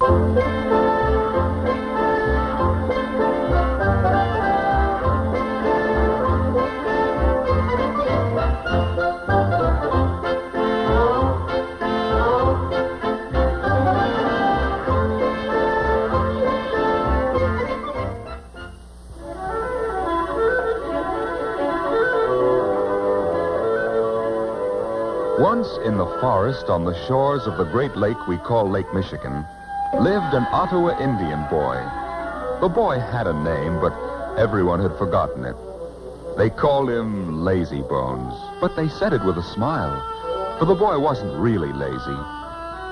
Once in the forest on the shores of the great lake we call Lake Michigan lived an Ottawa Indian boy. The boy had a name, but everyone had forgotten it. They called him Lazy Bones, but they said it with a smile, for the boy wasn't really lazy.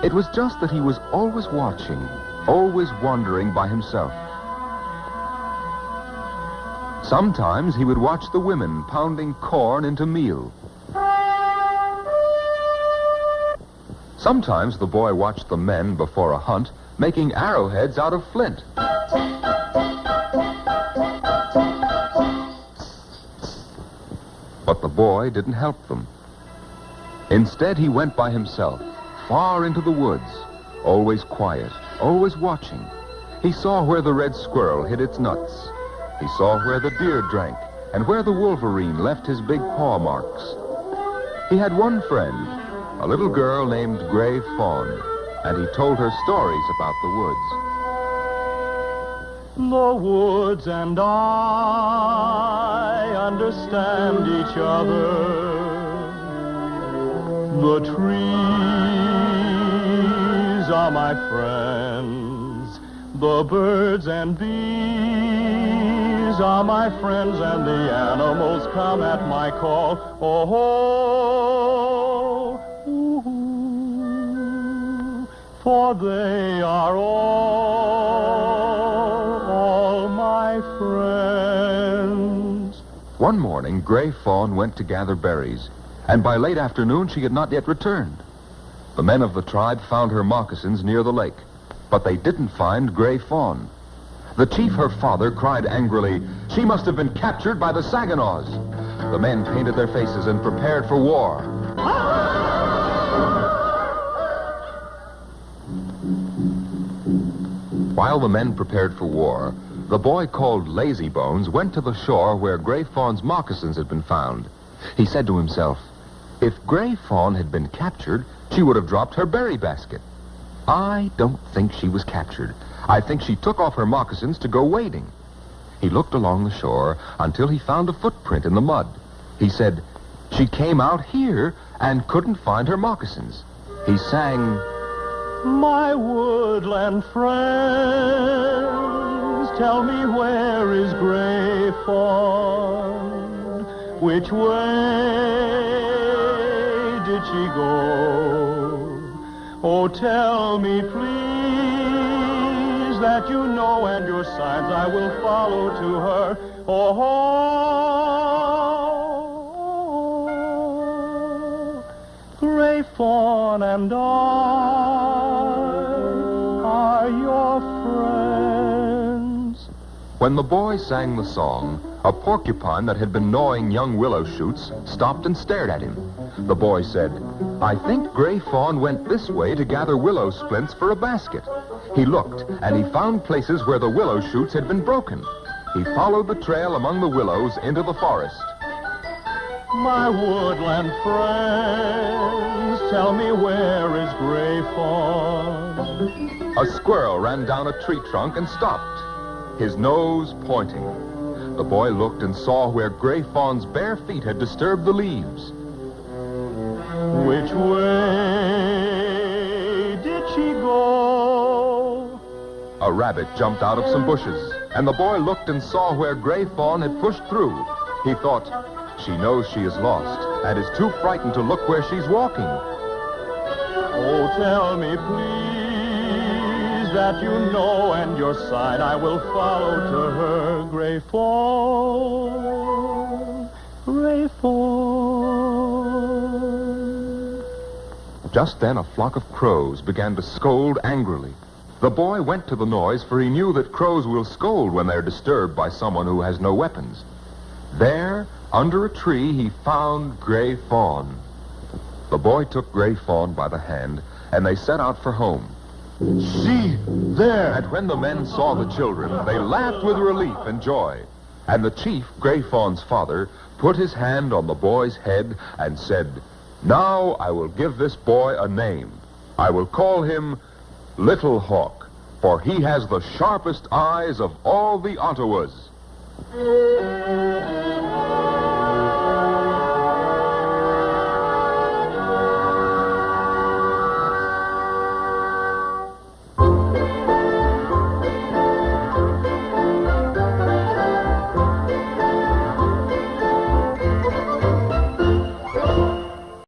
It was just that he was always watching, always wondering by himself. Sometimes he would watch the women pounding corn into meal. Sometimes the boy watched the men before a hunt making arrowheads out of flint. But the boy didn't help them. Instead, he went by himself, far into the woods, always quiet, always watching. He saw where the red squirrel hid its nuts. He saw where the deer drank and where the wolverine left his big paw marks. He had one friend, a little girl named Gray Fawn, and he told her stories about the woods. The woods and I understand each other. The trees are my friends. The birds and bees are my friends, and the animals come at my call. Oh, for they are all my friends. One morning, Gray Fawn went to gather berries, and by late afternoon she had not yet returned. The men of the tribe found her moccasins near the lake, but they didn't find Gray Fawn. The chief, her father, cried angrily, "She must have been captured by the Saginaws." The men painted their faces and prepared for war. While the men prepared for war, the boy called Lazy Bones went to the shore where Gray Fawn's moccasins had been found. He said to himself, if Gray Fawn had been captured, she would have dropped her berry basket. I don't think she was captured. I think she took off her moccasins to go wading. He looked along the shore until he found a footprint in the mud. He said, she came out here and couldn't find her moccasins. He sang, my woodland friends, tell me where is Gray Fawn? Which way did she go? Oh, tell me, please, that you know and your signs I will follow to her. Oh, Gray Fawn and I are your friends. When the boy sang the song, a porcupine that had been gnawing young willow shoots stopped and stared at him. The boy said, I think Gray Fawn went this way to gather willow splints for a basket. He looked, and he found places where the willow shoots had been broken. He followed the trail among the willows into the forest. My woodland friends, tell me where is Gray Fawn? A squirrel ran down a tree trunk and stopped, his nose pointing. The boy looked and saw where Gray Fawn's bare feet had disturbed the leaves. Which way did she go? A rabbit jumped out of some bushes, and the boy looked and saw where Gray Fawn had pushed through. He thought, she knows she is lost and is too frightened to look where she's walking. Oh, tell me, please, that you know and your sign I will follow to her. Gray Fawn, Gray Fawn. Just then a flock of crows began to scold angrily. The boy went to the noise, for he knew that crows will scold when they're disturbed by someone who has no weapons. There, under a tree, he found Gray Fawn. The boy took Gray Fawn by the hand, and they set out for home. See, there. And when the men saw the children, they laughed with relief and joy. And the chief, Gray Fawn's father, put his hand on the boy's head and said, "Now I will give this boy a name. I will call him Little Hawk, for he has the sharpest eyes of all the Ottawas."